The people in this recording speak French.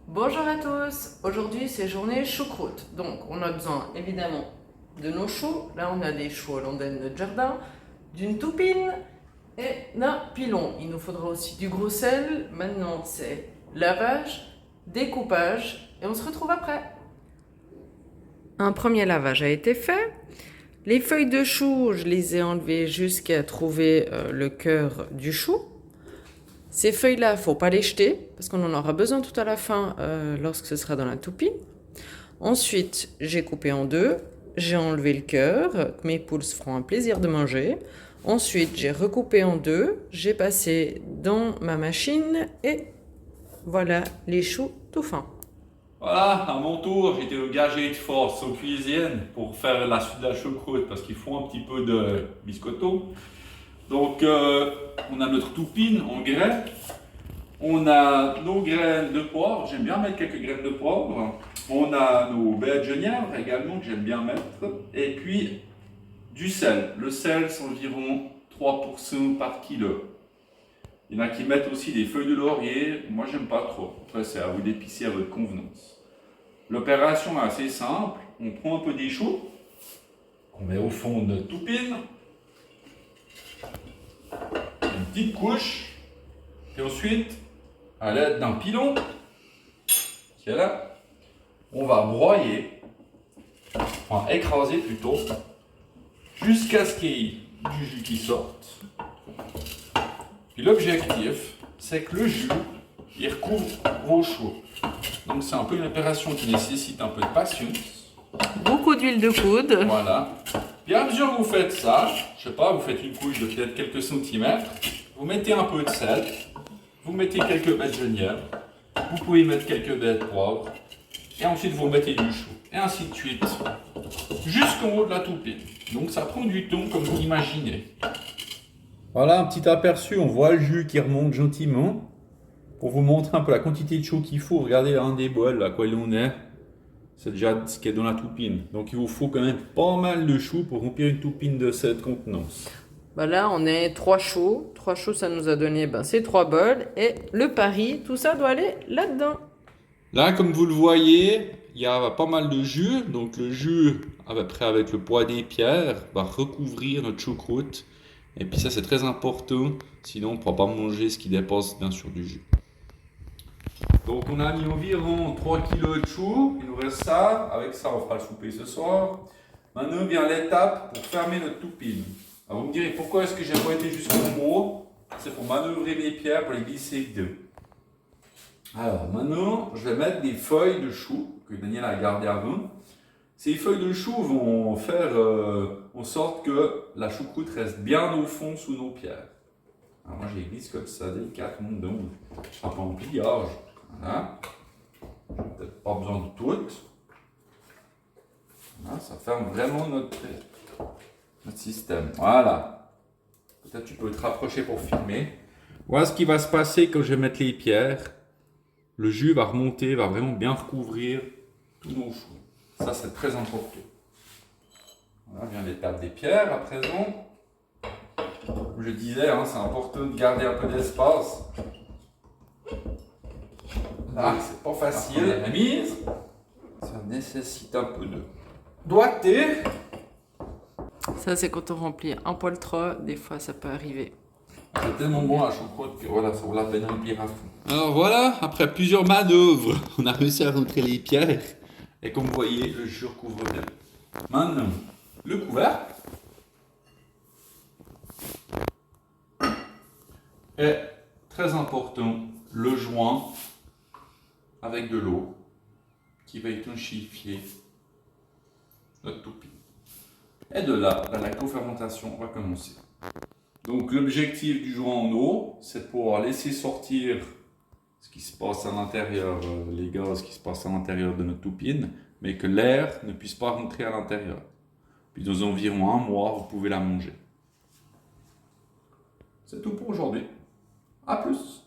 Bonjour à tous, aujourd'hui c'est journée choucroute, donc on a besoin évidemment de nos choux, là on a des choux hollandaises de jardin, d'une toupine et d'un pilon. Il nous faudra aussi du gros sel, maintenant c'est lavage, découpage et on se retrouve après. Un premier lavage a été fait, les feuilles de chou je les ai enlevées jusqu'à trouver le cœur du chou. Ces feuilles-là, il ne faut pas les jeter, parce qu'on en aura besoin tout à la fin lorsque ce sera dans la toupine. Ensuite, j'ai coupé en deux, j'ai enlevé le cœur, que mes poules se feront un plaisir de manger. Ensuite, j'ai recoupé en deux, j'ai passé dans ma machine et voilà les choux tout fins. Voilà, à mon tour, j'ai été engagé de force aux cuisines pour faire la suite de la choucroute parce qu'ils font un petit peu de biscotto. Donc, on a notre toupine en graines. On a nos graines de poivre. J'aime bien mettre quelques graines de poivre. On a nos baies de genièvre également que j'aime bien mettre. Et puis, du sel. Le sel, c'est environ 3% par kilo. Il y en a qui mettent aussi des feuilles de laurier. Moi, j'aime pas trop. Après, c'est à vous d'épicer à votre convenance. L'opération est assez simple. On prend un peu des choux qu'on met au fond de notre toupine. Une petite couche. Et ensuite, à l'aide d'un pilon, qui est là, on va broyer, enfin écraser plutôt, jusqu'à ce qu'il y ait du jus qui sorte. Puis l'objectif, c'est que le jus, il recouvre vos choux. Donc c'est un peu une opération qui nécessite un peu de patience. Beaucoup d'huile de coude. Voilà. Puis à mesure que vous faites ça, je sais pas, vous faites une couche de peut-être quelques centimètres, vous mettez un peu de sel, vous mettez quelques baies de genièvre, vous pouvez mettre quelques baies de poivre, et ensuite vous mettez du chou, et ainsi de suite, jusqu'en haut de la toupine. Donc ça prend du temps comme vous imaginez. Voilà un petit aperçu, on voit le jus qui remonte gentiment. Pour vous montrer un peu la quantité de chou qu'il faut, regardez un des bols à quoi il en est. C'est déjà ce qu'il y a dans la toupine. Donc il vous faut quand même pas mal de chou pour remplir une toupine de cette contenance. Bah là, on est 3 choux. 3 choux, ça nous a donné ces 3 bols. Et le pari, tout ça doit aller là-dedans. Là, comme vous le voyez, il y a pas mal de jus. Donc le jus, après avec le poids des pierres, va recouvrir notre choucroute. Et puis ça, c'est très important. Sinon, on ne pourra pas manger ce qui dépasse bien sûr du jus. Donc on a mis environ 3 kg de chou. Il nous reste ça. Avec ça, on fera le souper ce soir. Maintenant vient l'étape pour fermer notre toupine. Alors vous me direz, pourquoi est-ce que j'ai pas été jusqu'au haut? C'est pour manœuvrer mes pierres, pour les glisser deux. Alors maintenant, je vais mettre des feuilles de chou que Daniel a gardées avant. Ces feuilles de chou vont faire en sorte que la choucroute reste bien au fond sous nos pierres. Alors moi, je les glisse comme ça délicatement dedans. Je ne serai pas en pliage. Voilà. Je n'ai peut-être pas besoin de toutes. Voilà, ça ferme vraiment notre système. Voilà. Peut-être tu peux te rapprocher pour filmer. Voilà ce qui va se passer quand je vais mettre les pierres. Le jus va remonter, va vraiment bien recouvrir tous nos choux. Ça, c'est très important. Voilà vient l'étape des pierres à présent. Comme je disais, c'est important de garder un peu d'espace. Là, c'est pas facile. La mise, ça nécessite un peu de doigté. Ça, c'est quand on remplit un poil trop. Des fois, ça peut arriver. C'est tellement bon la choucroute que voilà, ça vaut la peine de remplir à fond. Alors voilà, après plusieurs manœuvres, on a réussi à rentrer les pierres. Et comme vous voyez, le jus recouvre bien. Maintenant, le couvercle. Et très important, le joint avec de l'eau qui va étanchifier notre toupine. Et de là, la co-fermentation va commencer. Donc l'objectif du joint en eau, c'est de pouvoir laisser sortir ce qui se passe à l'intérieur, les gaz qui se passent à l'intérieur de notre toupine, mais que l'air ne puisse pas rentrer à l'intérieur. Puis dans environ un mois, vous pouvez la manger. C'est tout pour aujourd'hui. À plus!